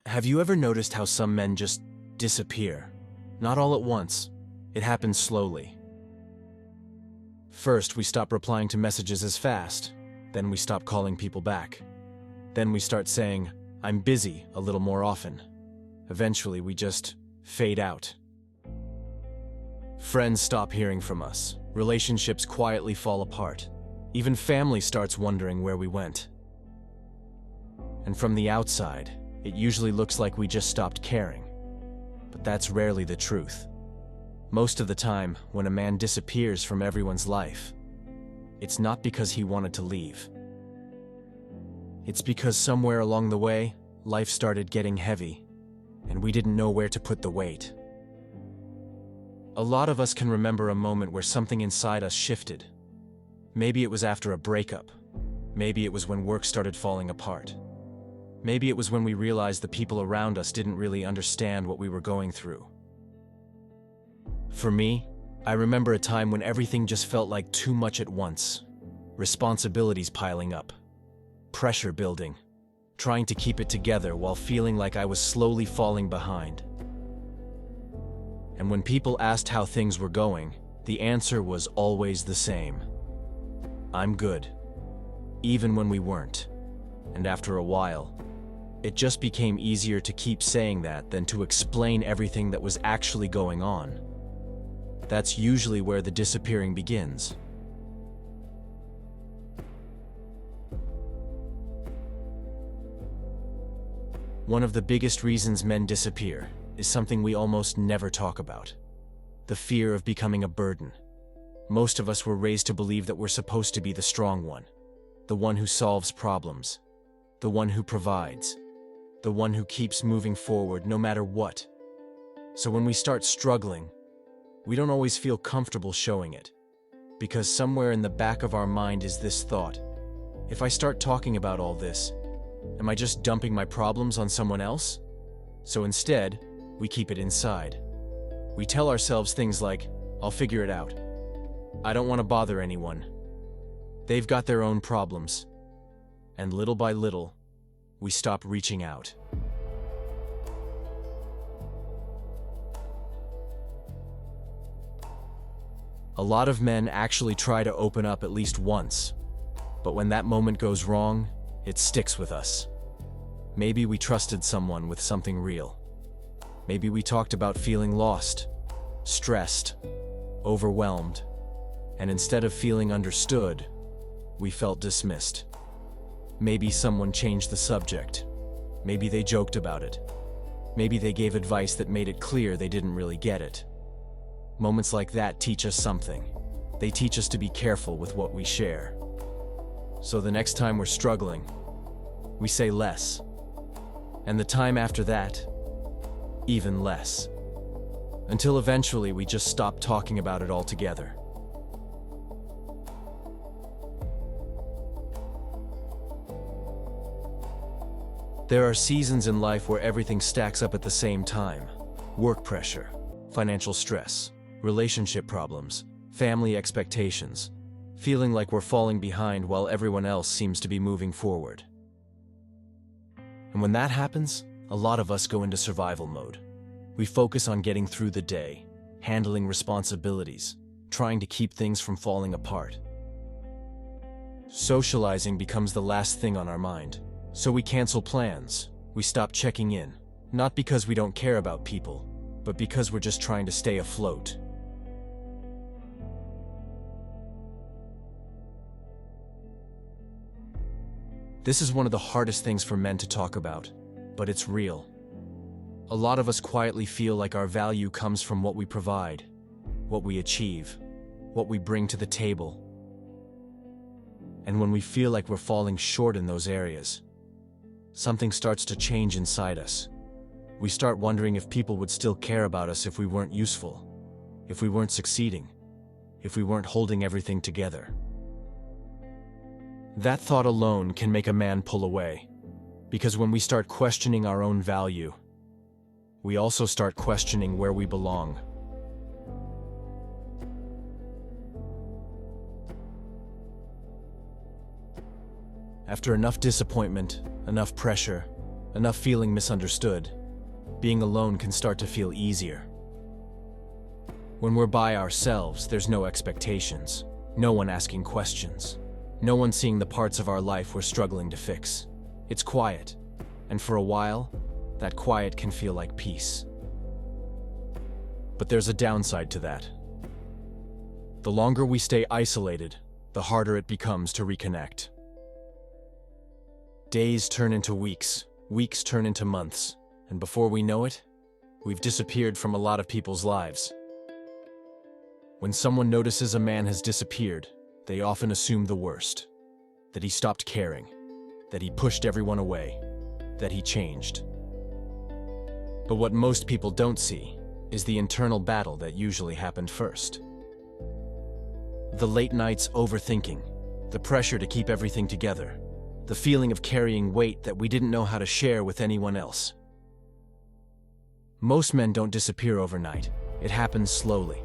Have you ever noticed how some men just disappear? Not all at once. It happens slowly. First, we stop replying to messages as fast. Then we stop calling people back. Then we start saying, "I'm busy," a little more often. Eventually, we just fade out. Friends stop hearing from us. Relationships quietly fall apart. Even family starts wondering where we went. And from the outside, it usually looks like we just stopped caring. But that's rarely the truth. Most of the time, when a man disappears from everyone's life, it's not because he wanted to leave. It's because somewhere along the way, life started getting heavy, and we didn't know where to put the weight. A lot of us can remember a moment where something inside us shifted. Maybe it was after a breakup. Maybe it was when work started falling apart. Maybe it was when we realized the people around us didn't really understand what we were going through. For me, I remember a time when everything just felt like too much at once. Responsibilities piling up, pressure building, trying to keep it together while feeling like I was slowly falling behind. And when people asked how things were going, the answer was always the same. I'm good. Even when we weren't. And after a while, it just became easier to keep saying that than to explain everything that was actually going on. That's usually where the disappearing begins. One of the biggest reasons men disappear is something we almost never talk about: the fear of becoming a burden. Most of us were raised to believe that we're supposed to be the strong one, the one who solves problems, the one who provides, the one who keeps moving forward no matter what. So when we start struggling, we don't always feel comfortable showing it, because somewhere in the back of our mind is this thought: if I start talking about all this, am I just dumping my problems on someone else? So instead, we keep it inside. We tell ourselves things like, "I'll figure it out. I don't want to bother anyone. They've got their own problems." And little by little, we stop reaching out. A lot of men actually try to open up at least once, but when that moment goes wrong, it sticks with us. Maybe we trusted someone with something real. Maybe we talked about feeling lost, stressed, overwhelmed, and instead of feeling understood, we felt dismissed. Maybe someone changed the subject. Maybe they joked about it. Maybe they gave advice that made it clear they didn't really get it. Moments like that teach us something. They teach us to be careful with what we share. So the next time we're struggling, we say less. And the time after that, even less. Until eventually we just stop talking about it altogether. There are seasons in life where everything stacks up at the same time. Work pressure, financial stress, relationship problems, family expectations, feeling like we're falling behind while everyone else seems to be moving forward. And when that happens, a lot of us go into survival mode. We focus on getting through the day, handling responsibilities, trying to keep things from falling apart. Socializing becomes the last thing on our mind. So we cancel plans, we stop checking in, not because we don't care about people, but because we're just trying to stay afloat. This is one of the hardest things for men to talk about, but it's real. A lot of us quietly feel like our value comes from what we provide, what we achieve, what we bring to the table. And when we feel like we're falling short in those areas, something starts to change inside us. We start wondering if people would still care about us if we weren't useful, if we weren't succeeding, if we weren't holding everything together. That thought alone can make a man pull away, because when we start questioning our own value, we also start questioning where we belong. After enough disappointment, enough pressure, enough feeling misunderstood, being alone can start to feel easier. When we're by ourselves, there's no expectations, no one asking questions, no one seeing the parts of our life we're struggling to fix. It's quiet, and for a while, that quiet can feel like peace. But there's a downside to that. The longer we stay isolated, the harder it becomes to reconnect. Days turn into weeks, weeks turn into months, and before we know it, we've disappeared from a lot of people's lives. When someone notices a man has disappeared, they often assume the worst. That he stopped caring, that he pushed everyone away, that he changed. But what most people don't see is the internal battle that usually happened first. The late nights overthinking, the pressure to keep everything together, the feeling of carrying weight that we didn't know how to share with anyone else. Most men don't disappear overnight. It happens slowly.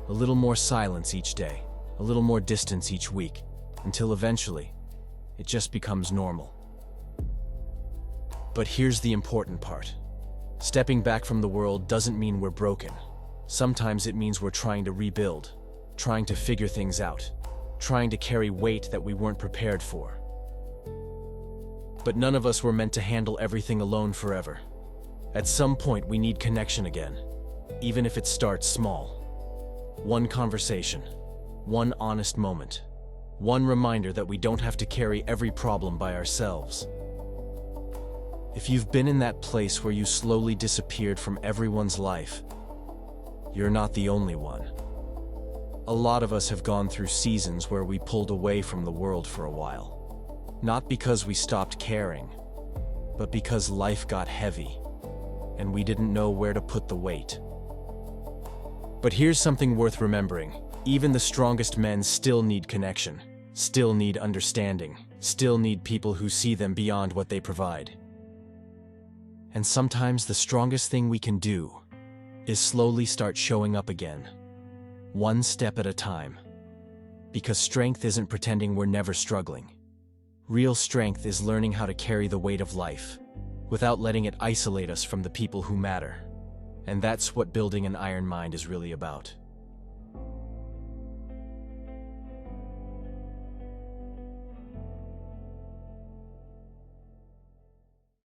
A little more silence each day, a little more distance each week, until eventually, it just becomes normal. But here's the important part. Stepping back from the world doesn't mean we're broken. Sometimes it means we're trying to rebuild, trying to figure things out, trying to carry weight that we weren't prepared for. But none of us were meant to handle everything alone forever. At some point, we need connection again, even if it starts small. One conversation, one honest moment, one reminder that we don't have to carry every problem by ourselves. If you've been in that place where you slowly disappeared from everyone's life, you're not the only one. A lot of us have gone through seasons where we pulled away from the world for a while. Not because we stopped caring, but because life got heavy, and we didn't know where to put the weight. But here's something worth remembering. Even the strongest men still need connection, still need understanding, still need people who see them beyond what they provide. And sometimes the strongest thing we can do is slowly start showing up again, one step at a time. Because strength isn't pretending we're never struggling. Real strength is learning how to carry the weight of life, without letting it isolate us from the people who matter. And that's what building an iron mind is really about.